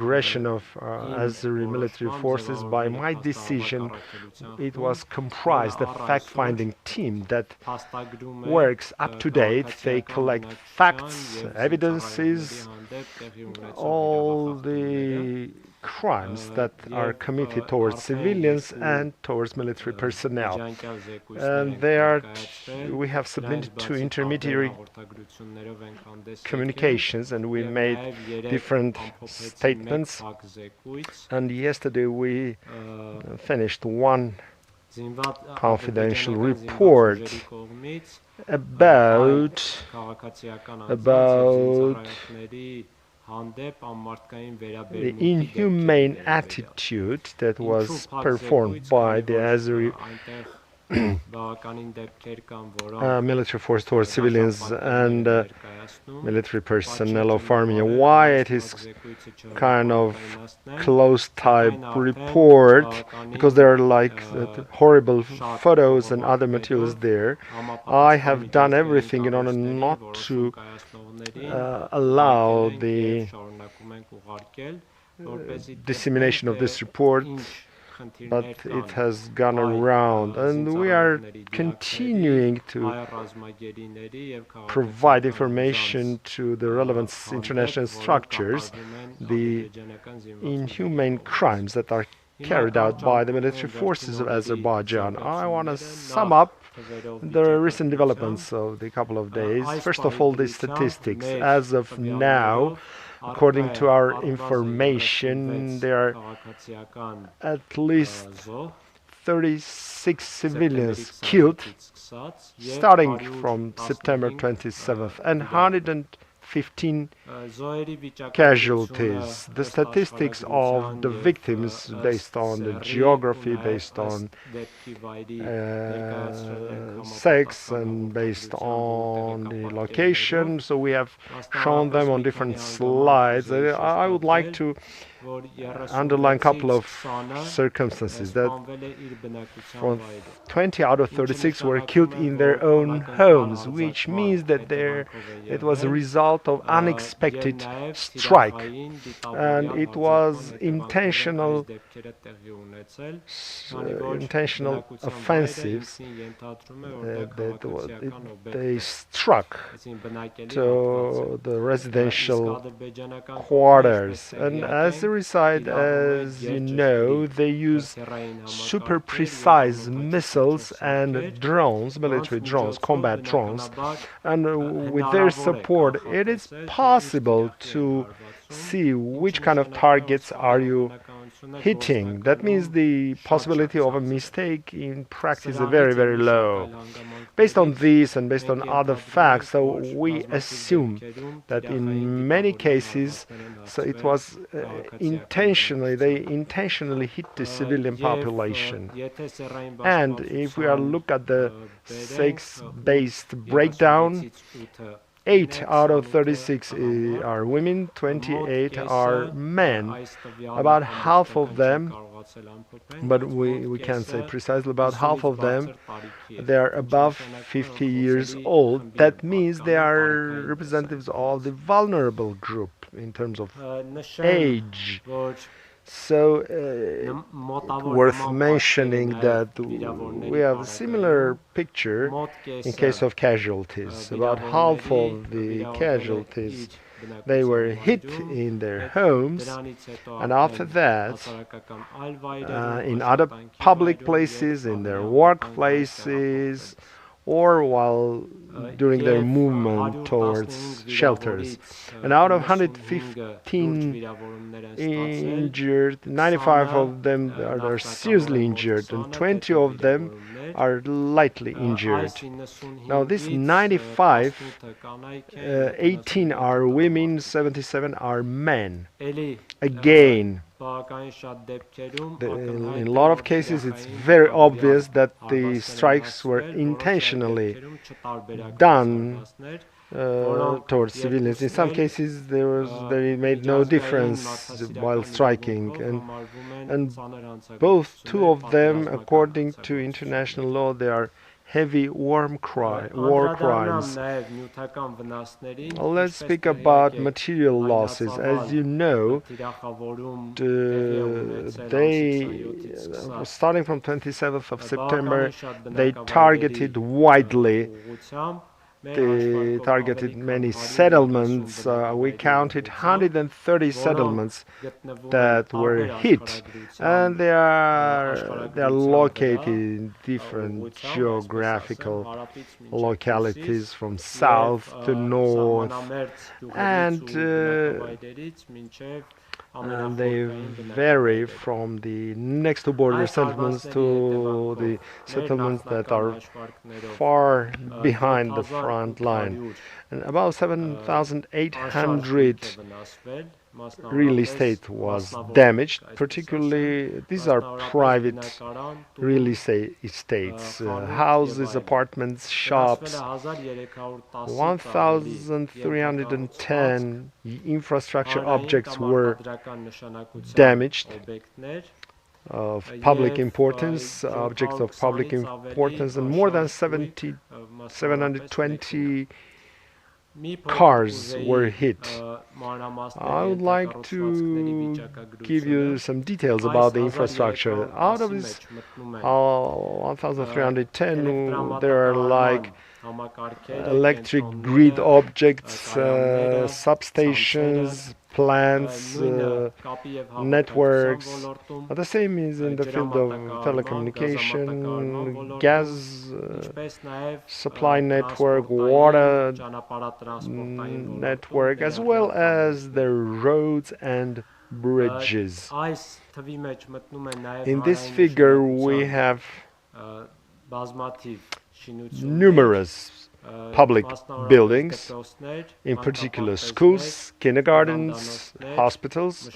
aggression of Azeri military forces. By my decision, it was comprised a fact-finding team that works up to date. They collect facts, evidences, all the crimes that are committed towards civilians and towards military personnel. And we have submitted to intermediary communications, and we made different statements. And yesterday we finished one confidential report about the inhumane attitude that was performed by the Azeri military force towards civilians and military personnel of Armenia. Why it is kind of closed type report? Because there are like horrible photos and other materials there. I have done everything in order not to allow the dissemination of this report, but it has gone around, and we are continuing to provide information to the relevant international structures, the inhumane crimes that are carried out by the military forces of Azerbaijan. I want to sum up the recent developments of the couple of days. First of all, the statistics. As of now, according to our information, there are at least 36 civilians killed, starting from September 27th, and 115 casualties. The statistics of the victims, based on the geography, based on sex, and based on the location, so we have shown them on different slides. I would like to underline a couple of circumstances that from 20 out of 36 were killed in their own homes, which means that it was a result of unexpected strike, and it was intentional offensives they struck to the residential quarters. And as a result, as you know, they use super precise missiles and drones, military drones, combat drones, and with their support it is possible to see which kind of targets are you hitting. That means the possibility of a mistake in practice is very, very low. Based on this and based on other facts, so we assume that in many cases, so it was intentionally, they intentionally hit the civilian population. And if we are look at the sex-based breakdown, 8 out of 36 are women, 28 are men. About half of them, but we can't say precisely, about half of them, they are above 50 years old. That means they are representatives of the vulnerable group in terms of age. So, worth mentioning that we have a similar picture in case of casualties. About half of the casualties, they were hit in their homes, and after that, in other public places, in their workplaces, or while during their movement towards shelters. And out of 115 injured, 95 of them are seriously injured, and 20 of them are lightly injured. Now, this 95, 18 are women, 77 are men. Again, in a lot of cases, it's very obvious that the strikes were intentionally done towards civilians. In some cases, they made no difference while striking, and two of them, according to international law, they are heavy war crimes. Let's speak about material losses. As you know, starting from 27th of September, they targeted widely. They targeted many settlements. We counted 130 settlements that were hit, and they are located in different geographical localities from south to north, and they vary from the next to border settlements to the settlements that are far behind the front line. And about 7,800 real estate was damaged. Particularly, these are private real estates, houses, apartments, shops. 1,310 infrastructure objects were damaged of public importance, objects of public importance, and more than 720 cars were hit. I would like to give you some details about the infrastructure. Out of this 1,310, there are like electric grid objects, substations, plants, networks. The same is in the field of telecommunication, gas supply network, water network, as well as the roads and bridges. In this figure, we have numerous public buildings, in particular schools, kindergartens, hospitals,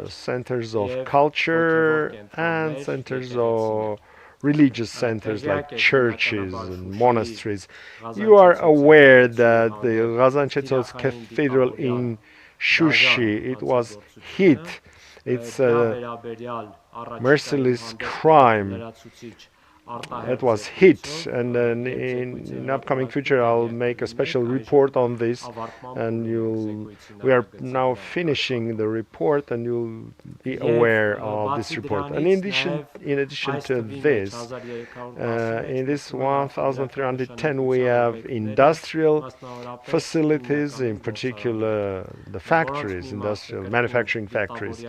centers of culture, and centers of religious centers like churches and monasteries. You are aware that the Gaziantep Cathedral in Shushi, it was hit. It's a merciless crime. It was hit, and then in upcoming future I'll make a special report on this, and we are now finishing the report, and you'll be aware of this report. And in addition to this, in this 1,310 we have industrial facilities, in particular the factories, industrial manufacturing factories.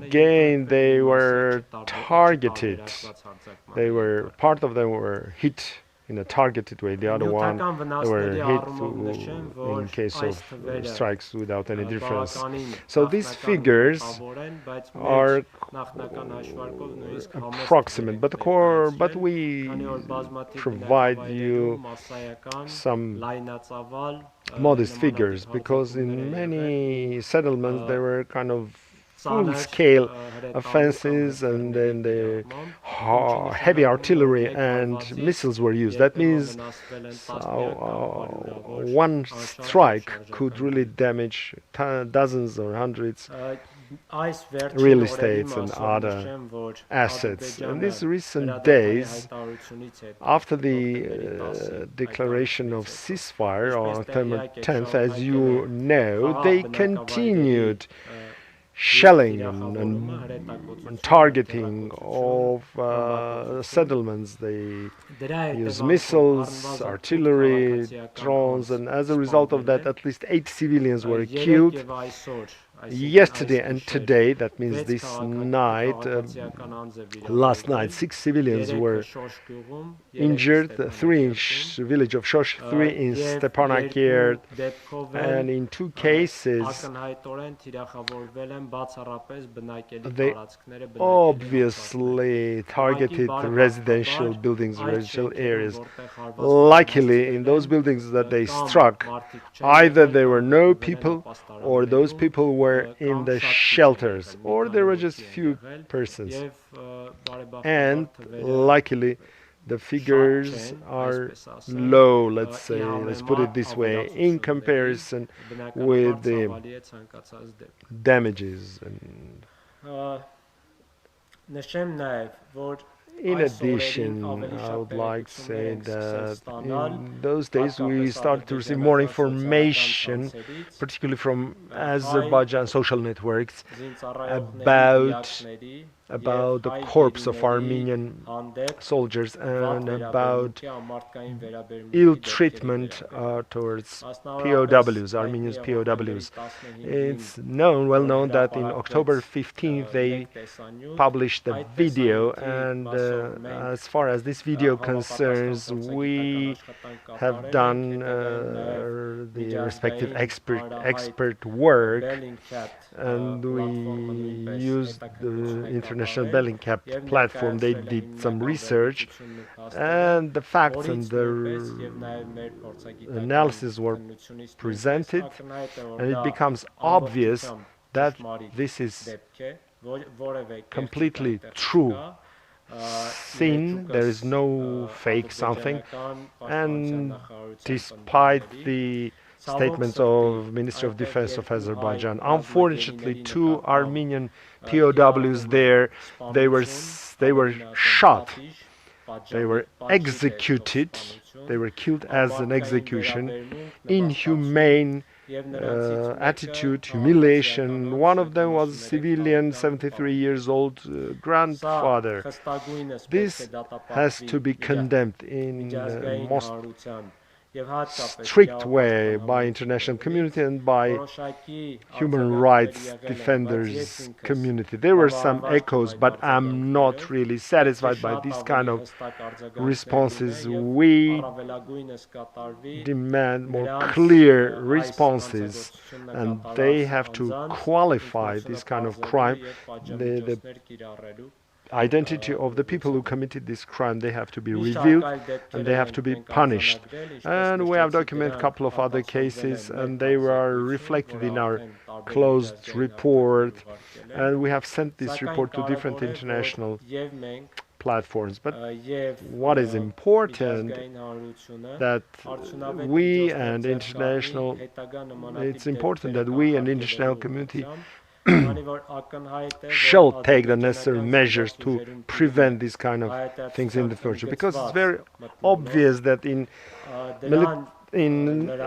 Again, they were targeted. Part of them were hit in a targeted way. The other one, they were hit in case of strikes without any difference. So these figures are approximate, but we provide you some modest figures, because in many settlements there were kind of full-scale offenses, and then the heavy artillery and missiles were used. That means one strike could really damage dozens or hundreds real estates and other assets. In these recent days, after the declaration of ceasefire on October 10th, as you know, they continued shelling and targeting of settlements. They use missiles, artillery, drones, and as a result of that, at least 8 civilians were killed. Yesterday and today, that means this night, last night, 6 civilians were injured, 3 in village of Shosh, 3 in Stepanakert, and in 2 cases, they obviously targeted residential buildings, residential areas. Luckily, in those buildings that they struck, either there were no people, or those people were in the shelters, or there were just few persons. And luckily, the figures are low, let's say, let's put it this way, in comparison with the damages. In addition, I would like to say that in those days we started to receive more information, particularly from Azerbaijan social networks, about the corpse of Armenian soldiers and about ill treatment towards POWs, Armenians POWs. It's well known that in October 15th they published a video, and as far as this video concerns, we have done the respective expert work, and we used the International Bellingcat platform. They did some research, and the facts and the analysis were presented, and it becomes obvious that this is completely true scene. There is no fake something, and despite the statements of Ministry of Defense of Azerbaijan, unfortunately, two Armenian POWs there, they were shot, they were executed, they were killed as an execution, inhumane attitude, humiliation. One of them was a civilian, 73 years old grandfather. This has to be condemned in the most strict way by international community and by human rights defenders community. There were some echoes, but I'm not really satisfied by this kind of responses. We demand more clear responses, and they have to qualify this kind of crime. The identity of the people who committed this crime, they have to be revealed and they have to be punished. And we have documented a couple of other cases, and they were reflected in our closed report, and we have sent this report to different international platforms. But what is important that we and international, it's important that we and international community shall take the necessary measures to prevent these kind of things in the future, because it's very obvious that in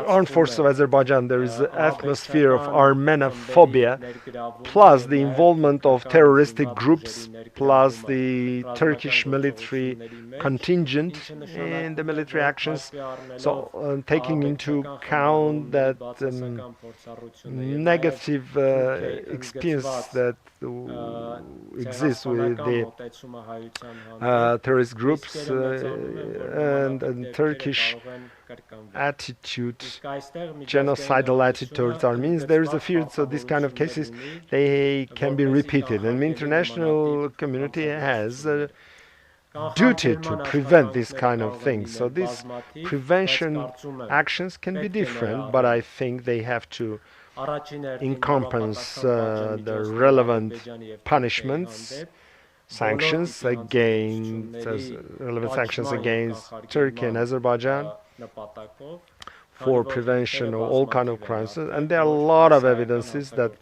armed forces of Azerbaijan there is an atmosphere of Armenophobia, plus the involvement of terroristic groups, plus the Turkish military contingent in the military actions. So taking into account that negative experience that exists with the terrorist groups and Turkish attitude, genocidal attitude towards Armenians, there is a fear so these kind of cases they can be repeated, and the international community has a duty to prevent this kind of things. So these prevention actions can be different, but I think they have to encompass the relevant punishments, sanctions against Turkey and Azerbaijan for prevention of all kind of crimes. And there are a lot of evidences that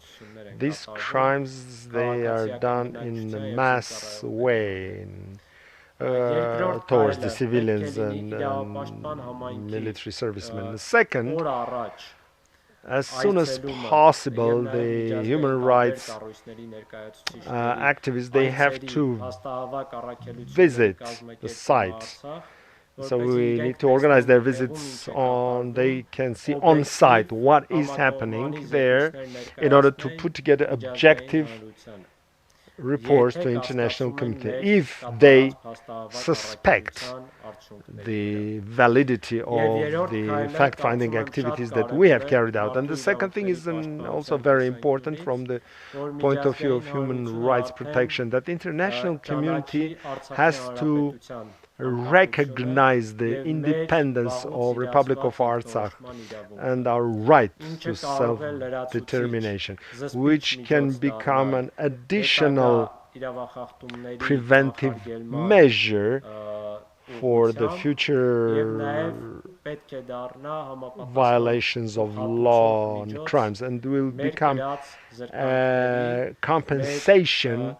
these crimes, they are done in a mass way towards the civilians and military servicemen. The second, as soon as possible, the human rights activists, they have to visit the site. So we need to organize their visits on, they can see on site what is happening there in order to put together objective reports to international community if they suspect the validity of the fact-finding activities that we have carried out. And the second thing is also very important from the point of view of human rights protection, that the international community has to recognize the independence of Republic of Artsakh and our right to self-determination, which can become an additional preventive measure for the future violations of law and crimes, and will become compensation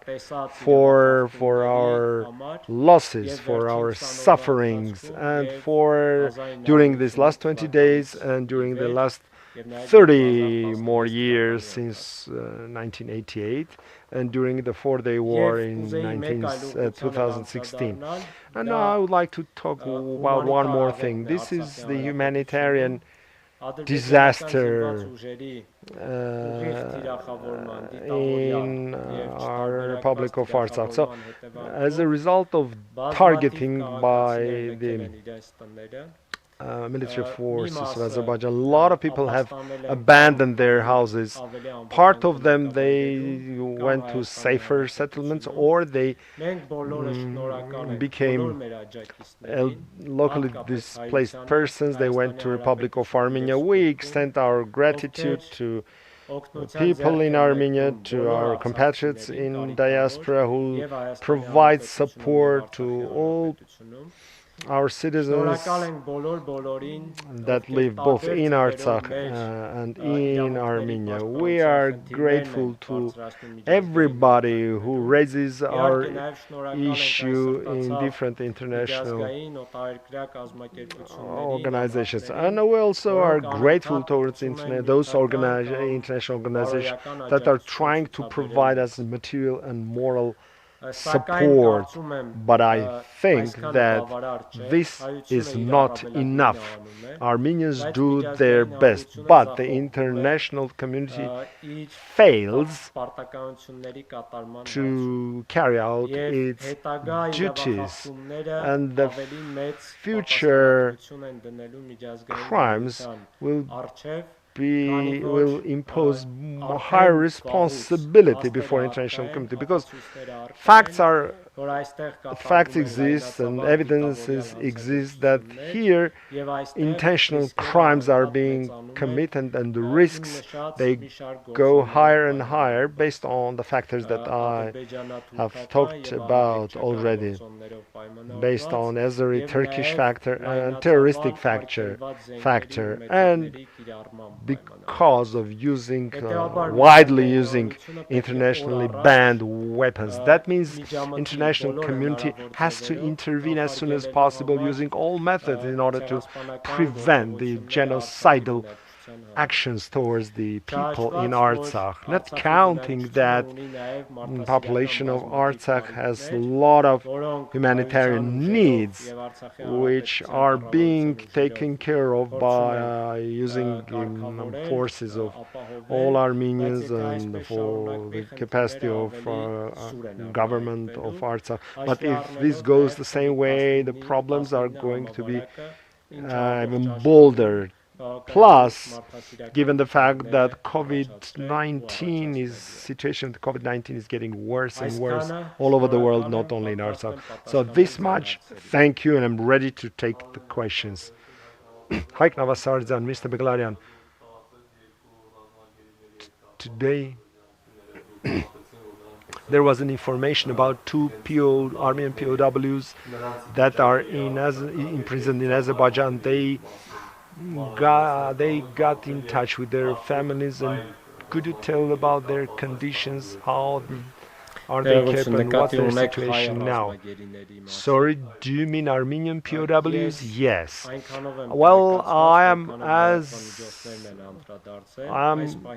for our losses, for our sufferings, and for during these last 20 days and during the last 30 more years since 1988 and during the four-day war in 2016. And now I would like to talk about one more thing. This is the humanitarian disaster in our Republic of Artsakh. So, as a result of targeting by the military forces of Azerbaijan, a lot of people have abandoned their houses. Part of them they went to safer settlements, or they became locally displaced persons. They went to Republic of Armenia. We extend our gratitude to people in Armenia, to our compatriots in diaspora who provide support to all our citizens that live both in Artsakh and in Armenia. We are grateful to everybody who raises our issue in different international organizations. And we also are grateful towards those international organizations that are trying to provide us material and moral support, but I think that this is not enough. Armenians do their best, but the international community fails to carry out its duties, and the future crimes will impose higher responsibility before international community, because facts exist and evidences exist that here intentional crimes are being committed, and the risks they go higher and higher based on the factors that I have talked about already, based on Azeri-Turkish factor and terroristic factor, and because of widely using internationally banned weapons. That means international community has to intervene as soon as possible using all methods in order to prevent the genocidal actions towards the people in Artsakh. Not counting that the population of Artsakh has a lot of humanitarian needs which are being taken care of by using forces of all Armenians and for the capacity of government of Artsakh. But if this goes the same way, the problems are going to be even bolder. Plus, given the fact that situation with COVID-19 is getting worse and worse all over the world, not only in Artsakh. So this much, thank you, and I'm ready to take the questions. Hi, Navasardjan, Mr. Beglaryan. Today, there was an information about two Armenian POWs that are imprisoned in Azerbaijan. They got in touch with their families, and could you tell about their conditions? How are they kept, and what's their situation now? Sorry, do you mean Armenian POWs? Yes. Well, I'm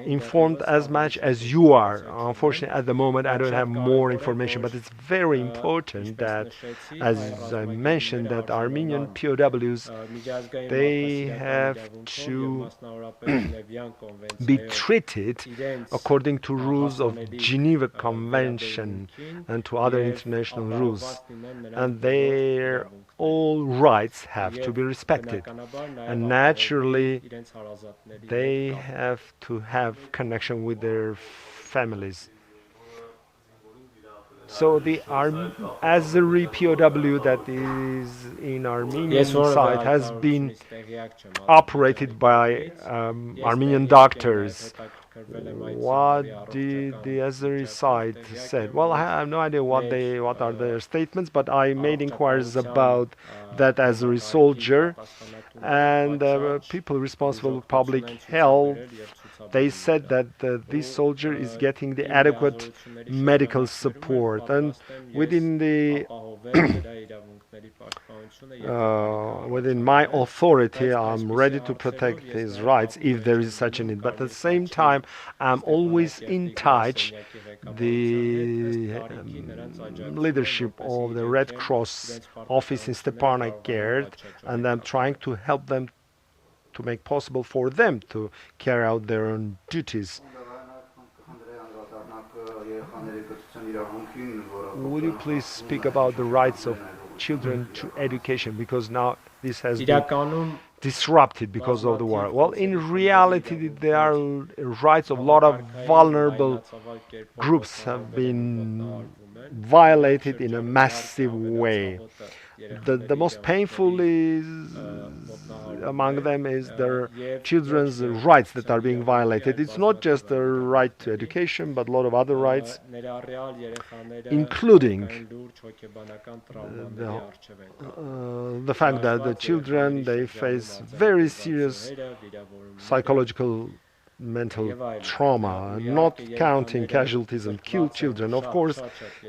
informed as much as you are. Unfortunately, at the moment, I don't have more information, but it's very important that, as I mentioned, that Armenian POWs, they have to be treated according to rules of Geneva Convention and to other international rules, and their all rights have to be respected, and naturally they have to have connection with their families. So the Azeri POW that is in Armenian side has been operated by Armenian doctors. What did the Azeri side said? Well, I have no idea what are their statements, but I made inquiries about that Azeri soldier, and people responsible for public health, they said that this soldier is getting the adequate medical support, and within the within my authority, I'm ready to protect his rights if there is such a need. But at the same time, I'm always in touch the leadership of the Red Cross office in Stepanakert, and I'm trying to help them to make possible for them to carry out their own duties. Would you please speak about the rights of children to education, because now this has been disrupted because of the war? Well, in reality, there are rights of a lot of vulnerable groups have been violated in a massive way. The most painful is among them is their children's rights that are being violated. It's not just the right to education, but a lot of other rights, including the fact that the children, they face very serious psychological mental trauma, not counting casualties and killed children. Of course,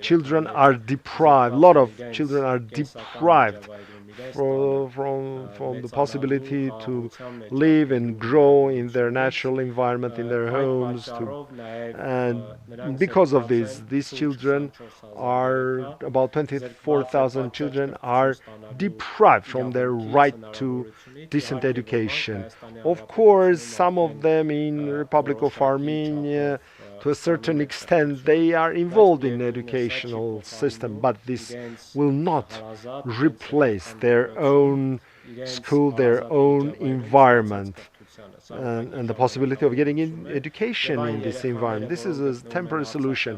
children are deprived, a lot of children are deprived from the possibility to live and grow in their natural environment, in their homes. And because of this, these children are, about 24,000 children are deprived from their right to decent education. Of course, some of them in Republic of Armenia, to a certain extent, they are involved in the educational system, but this will not replace their own school, their own environment, and the possibility of getting education in this environment. This is a temporary solution.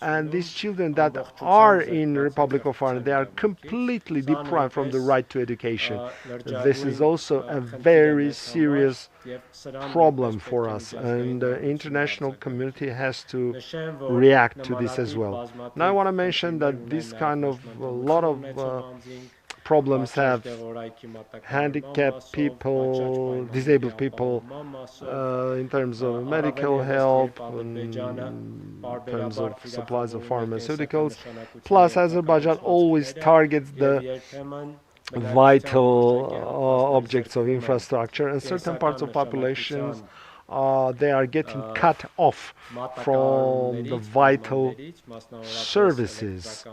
And these children that are in Republic of Ireland, they are completely deprived from the right to education. This is also a very serious problem for us, and the international community has to react to this as well. Now I want to mention that this kind of a lot of problems have handicapped people, disabled people, in terms of medical help, in terms of supplies of pharmaceuticals. Plus, Azerbaijan always targets the vital objects of infrastructure, and certain parts of populations they are getting cut off from the vital services.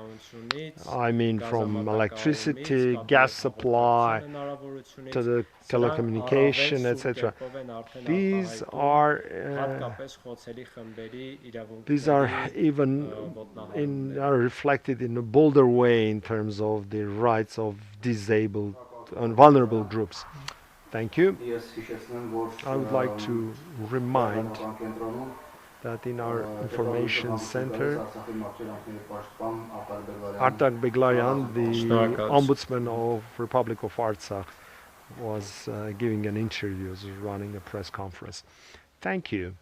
I mean, from electricity, gas supply, to the telecommunication, etc. These are even are reflected in a bolder way in terms of the rights of disabled and vulnerable groups. Thank you. I would like to remind that in our information center, Artak Beglaryan, the Ombudsman of Republic of Artsakh, was giving an interview, was running a press conference. Thank you.